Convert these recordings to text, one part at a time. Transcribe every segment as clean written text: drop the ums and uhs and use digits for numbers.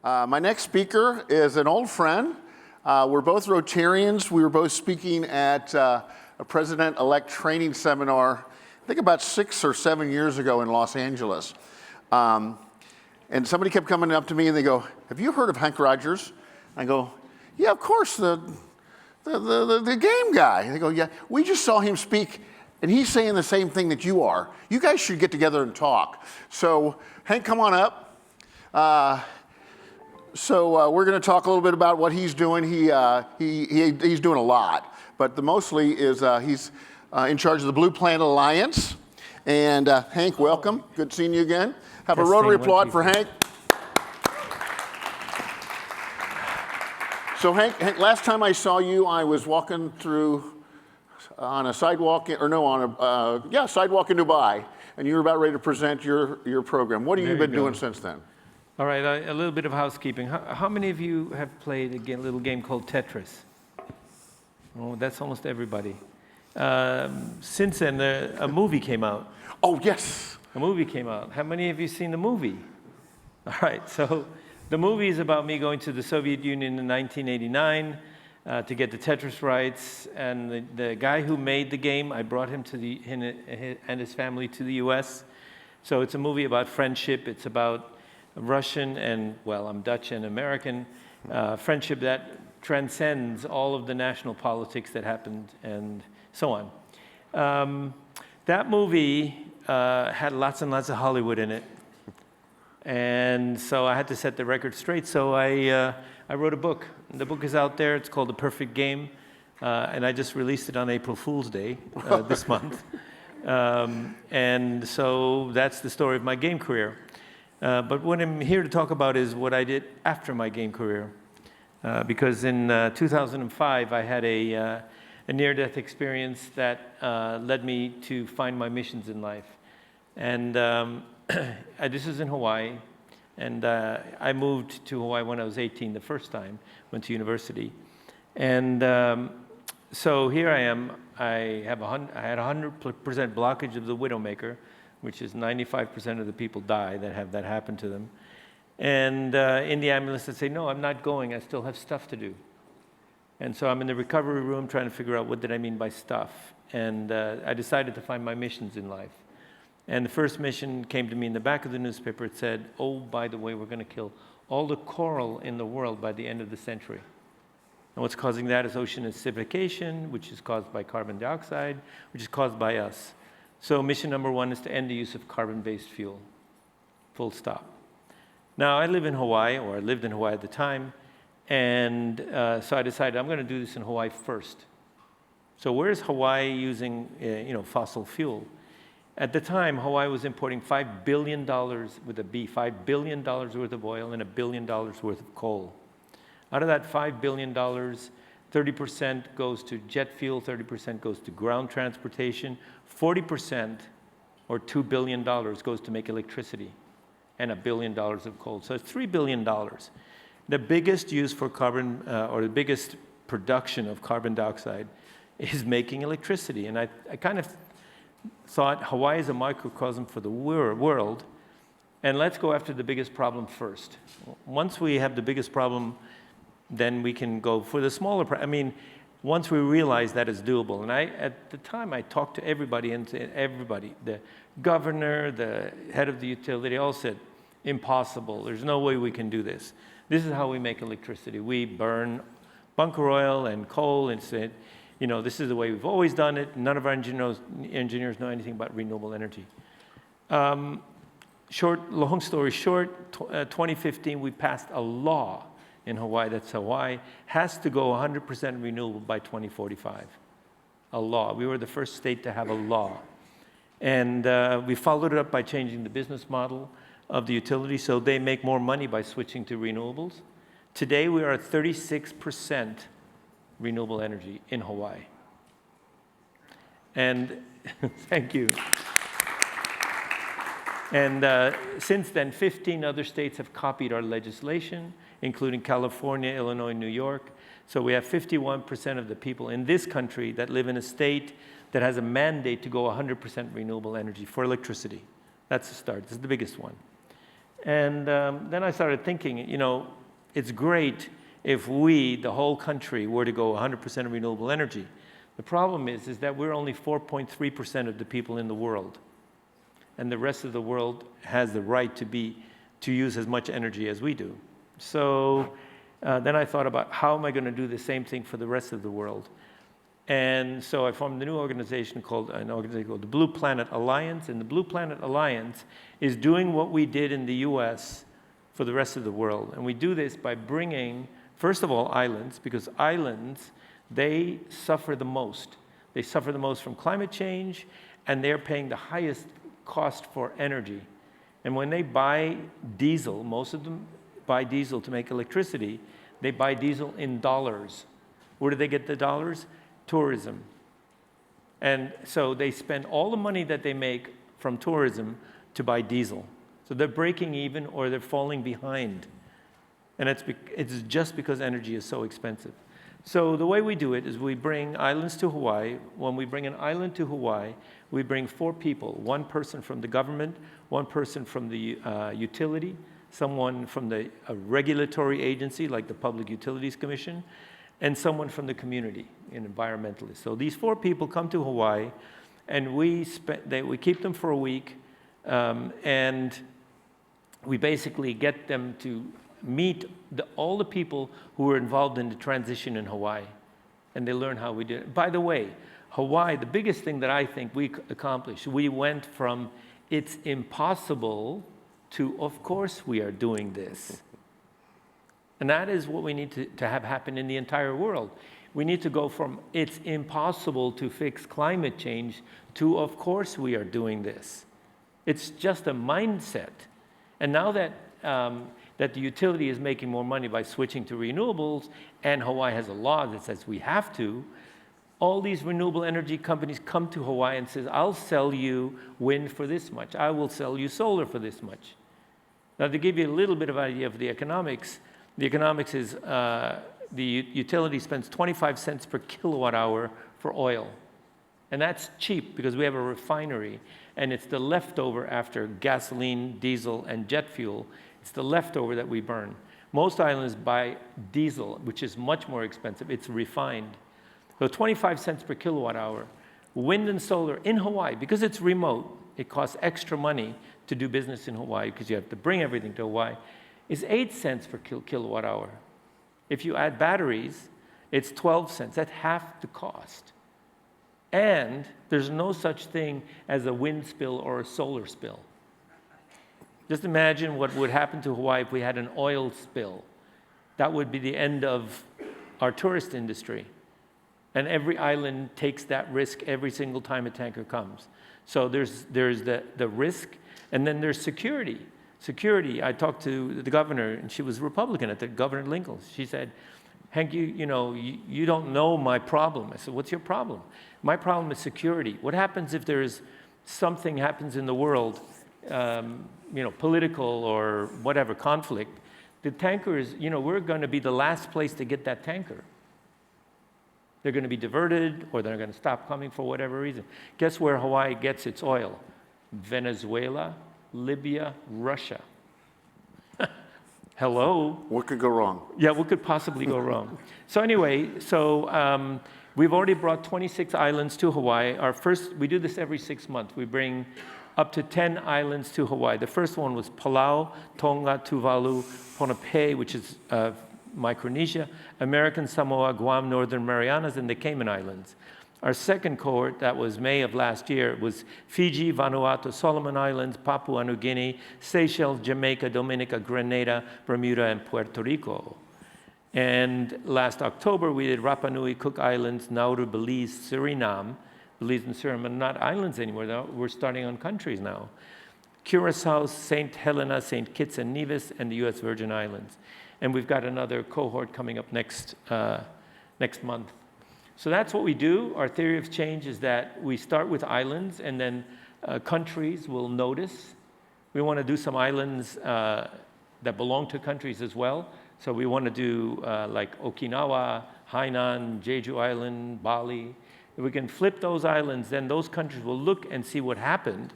My next speaker is an old friend. We're both Rotarians. We were both speaking at a president-elect training seminar, I think about 6 or 7 years ago in Los Angeles. And somebody kept coming up to me and they go, "Have you heard of Henk Rogers?" I go, "Yeah, of course, the game guy." And they go, "Yeah, we just saw him speak and he's saying the same thing that you are. You guys should get together and talk." So Henk, come on up. We're going to talk a little bit about what he's doing. He's doing a lot, but mostly is he's in charge of the Blue Planet Alliance. And Henk, welcome. Good seeing you again. Have a Rotary applaud for Henk. So Henk, last time I saw you, I was walking through on a sidewalk, sidewalk in Dubai, and you were about ready to present your program. What have you been doing since then? All right, a little bit of housekeeping. How many of you have played a little game called Tetris? Oh, that's almost everybody. Since then, a movie came out. Oh, yes. A movie came out. How many of you seen the movie? All right, so the movie is about me going to the Soviet Union in 1989 to get the Tetris rights, and the guy who made the game, I brought him and his family to the US. So it's a movie about friendship. It's about Russian and, well, I'm Dutch and American, friendship that transcends all of the national politics that happened and so on. That movie had lots and lots of Hollywood in it. And so I had to set the record straight. So I wrote a book. The book is out there. It's called The Perfect Game. And I just released it on April Fool's Day this month. And so that's the story of my game career. But what I'm here to talk about is what I did after my game career. Because in 2005, I had a near-death experience that led me to find my missions in life. And this is in Hawaii. And I moved to Hawaii when I was 18 the first time, went to university. And so here I am. I had 100% blockage of the Widowmaker, which is 95% of the people die that have that happen to them. And in the ambulance, they say, "No, I'm not going. I still have stuff to do." And so I'm in the recovery room trying to figure out what did I mean by stuff. And I decided to find my missions in life. And the first mission came to me in the back of the newspaper. It said, "Oh, by the way, we're going to kill all the coral in the world by the end of the century." And what's causing that is ocean acidification, which is caused by carbon dioxide, which is caused by us. So mission number 1 is to end the use of carbon-based fuel. Full stop. Now, I live in Hawaii, or I lived in Hawaii at the time, and so I decided I'm going to do this in Hawaii first. So where's Hawaii using fossil fuel? At the time, Hawaii was importing $5 billion, with a B, $5 billion worth of oil and $1 billion worth of coal. Out of that $5 billion, 30% goes to jet fuel, 30% goes to ground transportation, 40%, or $2 billion, goes to make electricity, and $1 billion of coal. So it's $3 billion. The biggest use for carbon, or the biggest production of carbon dioxide is making electricity. And I kind of thought Hawaii is a microcosm for the world, and let's go after the biggest problem first. Once we have the biggest problem, then we can go for the smaller problem. Once we realize that it's doable. And at the time, I talked to everybody, the governor, the head of the utility, all said, "Impossible. There's no way we can do this. This is how we make electricity. We burn bunker oil and coal," and said, "This is the way we've always done it. None of our engineers know anything about renewable energy." Long story short, 2015, we passed a law in Hawaii that Hawaii has to go 100% renewable by 2045. A law. We were the first state to have a law. And we followed it up by changing the business model of the utility so they make more money by switching to renewables. Today, we are at 36% renewable energy in Hawaii. And thank you. And since then, 15 other states have copied our legislation, including California, Illinois, New York. So we have 51% of the people in this country that live in a state that has a mandate to go 100% renewable energy for electricity. That's the start. This is the biggest one. And then I started thinking, it's great if we, the whole country, were to go 100% renewable energy. The problem is that we're only 4.3% of the people in the world. And the rest of the world has the right to use as much energy as we do. So then I thought about how am I going to do the same thing for the rest of the world? And so I formed a new organization called the Blue Planet Alliance. And the Blue Planet Alliance is doing what we did in the US for the rest of the world. And we do this by bringing, first of all, islands, because islands, they suffer the most. They suffer the most from climate change, and they're paying the highest cost for energy. And when they buy diesel, most of them buy diesel to make electricity, they buy diesel in dollars. Where do they get the dollars? Tourism. And so they spend all the money that they make from tourism to buy diesel. So they're breaking even or they're falling behind. And it's just because energy is so expensive. So the way we do it is we bring islands to Hawaii. When we bring an island to Hawaii, we bring 4 people, 1 person from the government, 1 person from the utility, someone from the regulatory agency like the Public Utilities Commission, and someone from the community, an environmentalist. So these 4 people come to Hawaii, and we keep them for a week, and we basically get them to meet all the people who are involved in the transition in Hawaii, and they learn how we do it. By the way, Hawaii, the biggest thing that I think we accomplished, we went from it's impossible to of course we are doing this. And that is what we need to have happen in the entire world. We need to go from it's impossible to fix climate change to of course we are doing this. It's just a mindset. And now that the utility is making more money by switching to renewables, and Hawaii has a law that says we have to, all these renewable energy companies come to Hawaii and says, I'll sell you wind for this much. I will sell you solar for this much. Now, to give you a little bit of an idea of the economics is the utility spends 25 cents per kilowatt hour for oil. And that's cheap because we have a refinery, and it's the leftover after gasoline, diesel, and jet fuel. It's the leftover that we burn. Most islands buy diesel, which is much more expensive. It's refined. So 25 cents per kilowatt hour. Wind and solar in Hawaii, because it's remote, it costs extra money to do business in Hawaii because you have to bring everything to Hawaii, is 8 cents per kilowatt hour. If you add batteries, it's 12 cents. That's half the cost. And there's no such thing as a wind spill or a solar spill. Just imagine what would happen to Hawaii if we had an oil spill. That would be the end of our tourist industry. And every island takes that risk every single time a tanker comes. So there's the risk, and then there's security. Security, I talked to the governor, and she was Republican at the Governor Lincoln. She said, Henk, you don't know my problem. I said, what's your problem? My problem is security. What happens if there's something happens in the world, political or whatever, conflict? The tankers, we're going to be the last place to get that tanker. They're going to be diverted, or they're going to stop coming for whatever reason. Guess where Hawaii gets its oil? Venezuela, Libya, Russia. Hello? What could go wrong? Yeah, what could possibly go wrong? So anyway, we've already brought 26 islands to Hawaii. We do this every 6 months. We bring up to 10 islands to Hawaii. The first one was Palau, Tonga, Tuvalu, Ponape, which is Micronesia, American Samoa, Guam, Northern Marianas, and the Cayman Islands. Our second cohort, that was May of last year, was Fiji, Vanuatu, Solomon Islands, Papua New Guinea, Seychelles, Jamaica, Dominica, Grenada, Bermuda, and Puerto Rico. And last October, we did Rapa Nui, Cook Islands, Nauru, Belize, Suriname. Belize and Suriname are not islands anymore. We're starting on countries now. Curacao, St. Helena, St. Kitts and Nevis, and the U.S. Virgin Islands. And we've got another cohort coming up next month. So that's what we do. Our theory of change is that we start with islands, and then countries will notice. We want to do some islands that belong to countries as well. So we want to do like Okinawa, Hainan, Jeju Island, Bali. If we can flip those islands, then those countries will look and see what happened,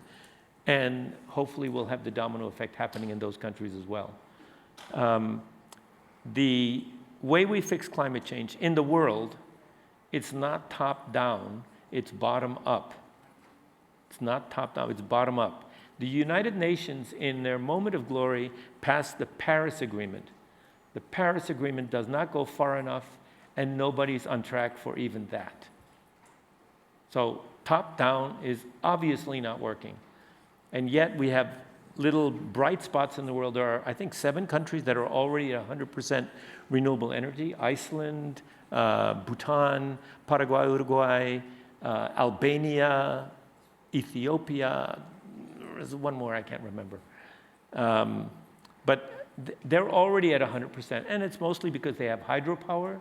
And hopefully we'll have the domino effect happening in those countries as well. The way we fix climate change in the world, it's not top-down, it's bottom-up. It's not top-down, it's bottom-up. The United Nations, in their moment of glory, passed the Paris Agreement. The Paris Agreement does not go far enough, and nobody's on track for even that. So top-down is obviously not working. And yet we have little bright spots in the world. There are, I think, 7 countries that are already at 100% renewable energy: Iceland, Bhutan, Paraguay, Uruguay, Albania, Ethiopia. There's one more I can't remember. But they're already at 100%, and it's mostly because they have hydropower,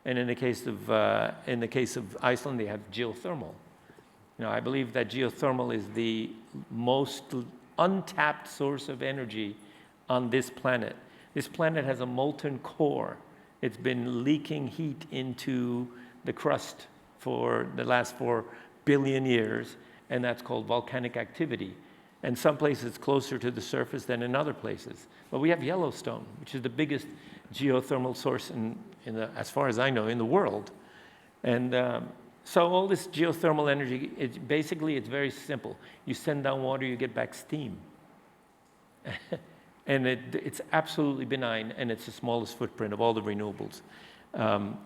and in the case of Iceland, they have geothermal. You know, I believe that geothermal is the most untapped source of energy on this planet. This planet has a molten core. It's been leaking heat into the crust for the last 4 billion years, and that's called volcanic activity. And some places it's closer to the surface than in other places. But we have Yellowstone, which is the biggest geothermal source as far as I know, in the world. And so all this geothermal energy, it's very simple. You send down water, you get back steam. And it's absolutely benign, and it's the smallest footprint of all the renewables.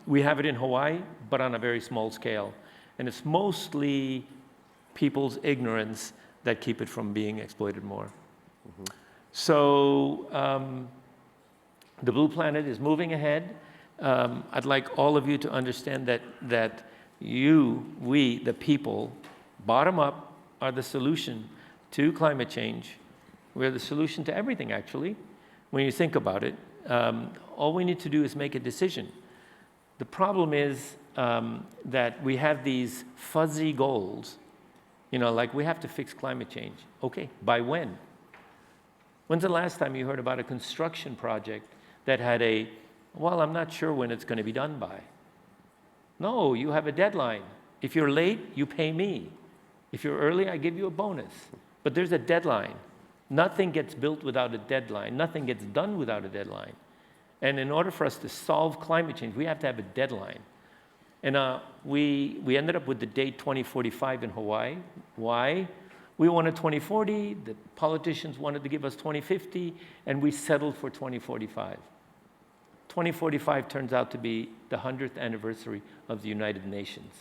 We have it in Hawaii, but on a very small scale. And it's mostly people's ignorance that keep it from being exploited more. Mm-hmm. So the Blue Planet is moving ahead. I'd like all of you to understand that we, the people, bottom up, are the solution to climate change. We're the solution to everything, actually, when you think about it. All we need to do is make a decision. The problem is that we have these fuzzy goals. You know, like we have to fix climate change. Okay, by when? When's the last time you heard about a construction project that had well, I'm not sure when it's going to be done by? No, you have a deadline. If you're late, you pay me. If you're early, I give you a bonus. But there's a deadline. Nothing gets built without a deadline. Nothing gets done without a deadline. And in order for us to solve climate change, we have to have a deadline. And we ended up with the date 2045 in Hawaii. Why? We wanted 2040, the politicians wanted to give us 2050, and we settled for 2045. 2045 turns out to be the 100th anniversary of the United Nations.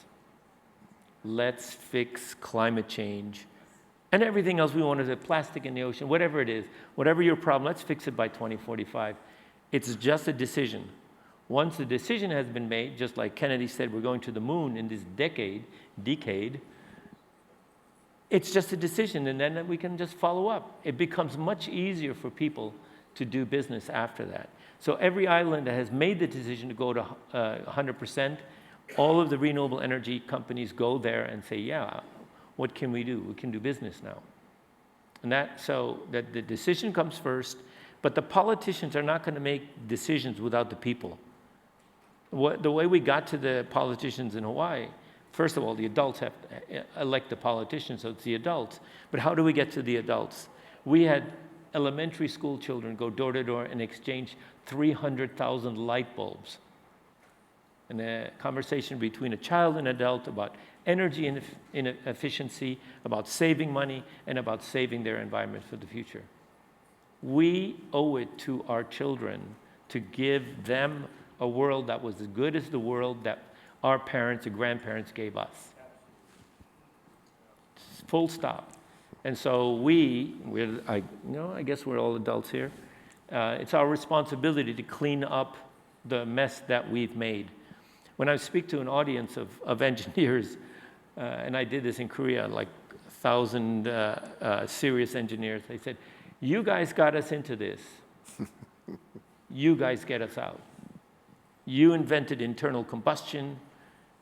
Let's fix climate change. And everything else we wanted, plastic in the ocean, whatever it is, whatever your problem, let's fix it by 2045. It's just a decision. Once the decision has been made, just like Kennedy said, we're going to the moon in this decade, it's just a decision, and then we can just follow up. It becomes much easier for people to do business after that. So every island that has made the decision to go to 100%, all of the renewable energy companies go there and say, yeah, what can we do? We can do business now. And so that the decision comes first, but the politicians are not going to make decisions without the people. The way we got to the politicians in Hawaii, first of all, the adults have to elect the politicians, so it's the adults. But how do we get to the adults? We had elementary school children go door to door and exchange 300,000 light bulbs. And a conversation between a child and adult about energy efficiency, about saving money, and about saving their environment for the future. We owe it to our children to give them a world that was as good as the world that our parents and grandparents gave us. Full stop. And so I guess we're all adults here. It's our responsibility to clean up the mess that we've made. When I speak to an audience of engineers, and I did this in Korea, like 1,000 serious engineers, I said, you guys got us into this. You guys get us out. You invented internal combustion.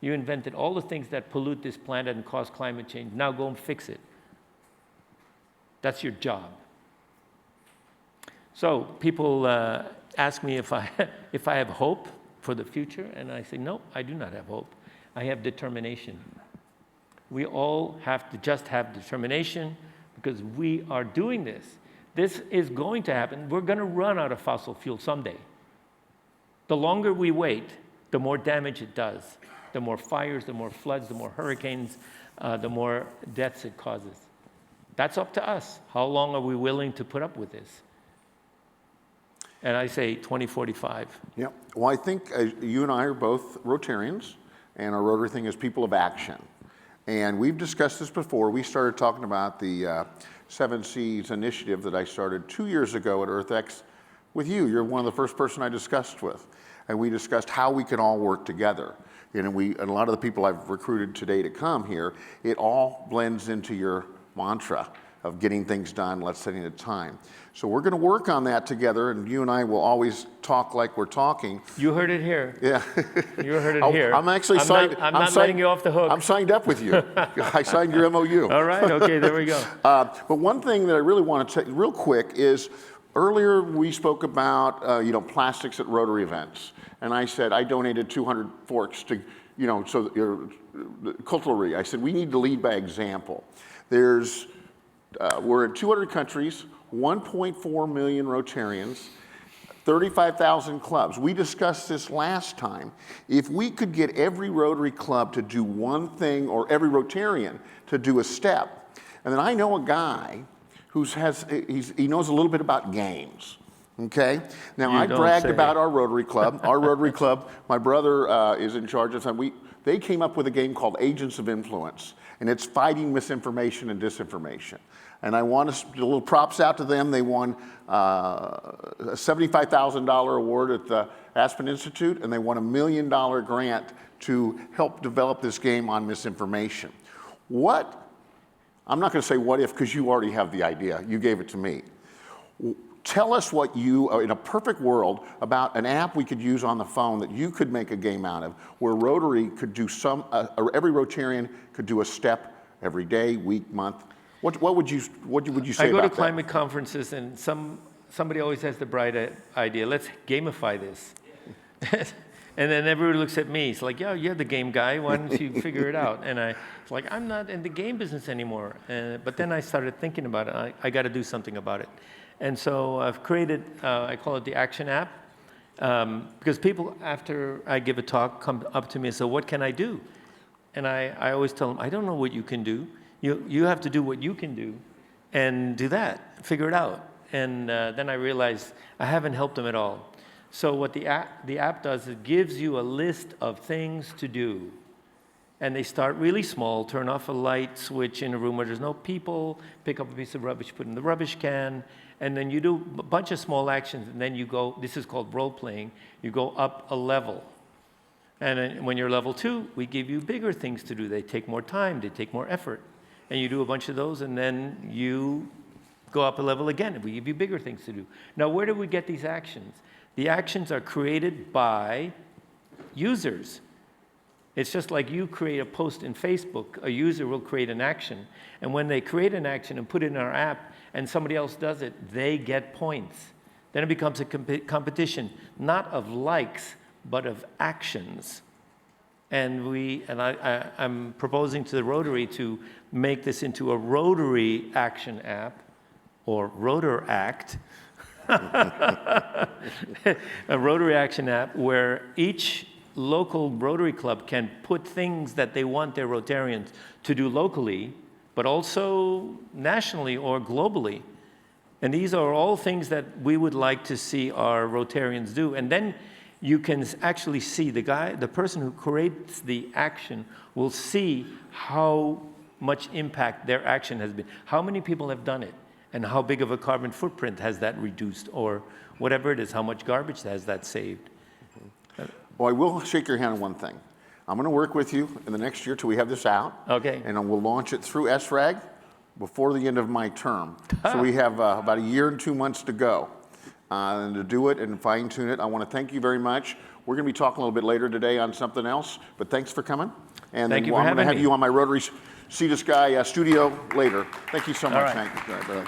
You invented all the things that pollute this planet and cause climate change. Now go and fix it. That's your job. So people ask me if I have hope for the future, and I say, no, I do not have hope. I have determination. We all have to just have determination, because we are doing this. This is going to happen. We're going to run out of fossil fuel someday. The longer we wait, the more damage it does. The more fires, the more floods, the more hurricanes, the more deaths it causes. That's up to us. How long are we willing to put up with this? And I say 2045. Yeah. Well, I think you and I are both Rotarians, and our Rotary thing is people of action. And we've discussed this before. We started talking about the 7 Seas initiative that I started 2 years ago at EarthX with you. You're one of the first person I discussed with. And we discussed how we can all work together. And a lot of the people I've recruited today to come here, it all blends into your mantra of getting things done, less setting a time. So we're going to work on that together, and you and I will always talk like we're talking. You heard it here. Yeah. You heard it here. I'm actually signed. I'm not letting you off the hook. I'm signed up with you. I signed your MOU. All right. Okay. There we go. But one thing that I really want to take real quick is earlier we spoke about plastics at Rotary events, and I said I donated 200 forks to cutlery. I said we need to lead by example. We're in 200 countries, 1.4 million Rotarians, 35,000 clubs. We discussed this last time. If we could get every Rotary club to do one thing, or every Rotarian to do a step, and then I know a guy he knows a little bit about games. Okay. Now I bragged about our Rotary Club. Our Rotary Club. My brother is in charge of something. They came up with a game called Agents of Influence, and it's fighting misinformation and disinformation. And I want to do a little props out to them. They won a $75,000 award at the Aspen Institute, and they won $1 million grant to help develop this game on misinformation. I'm not going to say what if, because you already have the idea. You gave it to me. Tell us what in a perfect world, about an app we could use on the phone that you could make a game out of, where Rotary could do or every Rotarian could do a step every day, week, month. What would you say about that? I go to climate conferences, and somebody always has the bright idea. Let's gamify this. And then everybody looks at me. It's like, yeah, you're the game guy. Why don't you figure it out? And it's like, I'm not in the game business anymore. But then I started thinking about it. I got to do something about it. And so I've created, I call it the Action app, because people, after I give a talk, come up to me and say, what can I do? And I always tell them, I don't know what you can do. You have to do what you can do and do that, figure it out. And then I realized I haven't helped them at all. So what the app does, it gives you a list of things to do. And they start really small: turn off a light switch in a room where there's no people, pick up a piece of rubbish, put it in the rubbish can, and then you do a bunch of small actions, and then you go, this is called role-playing, you go up a level. And then when you're level 2, we give you bigger things to do. They take more time, they take more effort. And you do a bunch of those, and then you go up a level again, and we give you bigger things to do. Now, where do we get these actions? The actions are created by users. It's just like you create a post in Facebook, a user will create an action. And when they create an action and put it in our app, and somebody else does it, they get points. Then it becomes a competition, not of likes, but of actions. And I'm proposing to the Rotary to make this into a Rotary Action app, or Rotaract, a Rotary Action app where each local Rotary Club can put things that they want their Rotarians to do locally, but also nationally or globally. And these are all things that we would like to see our Rotarians do. And then you can actually see the person who creates the action will see how much impact their action has been. How many people have done it? And how big of a carbon footprint has that reduced? Or whatever it is, how much garbage has that saved? Well, I will shake your hand on one thing. I'm going to work with you in the next year till we have this out. Okay. And we'll launch it through SRAG before the end of my term. So we have about a year and 2 months to go. And to do it and fine tune it. I want to thank you very much. We're going to be talking a little bit later today on something else, but thanks for coming. And thank you for I'm going to having have me. you on my Rotary See This Guy studio later. Thank you so much, right. Hank.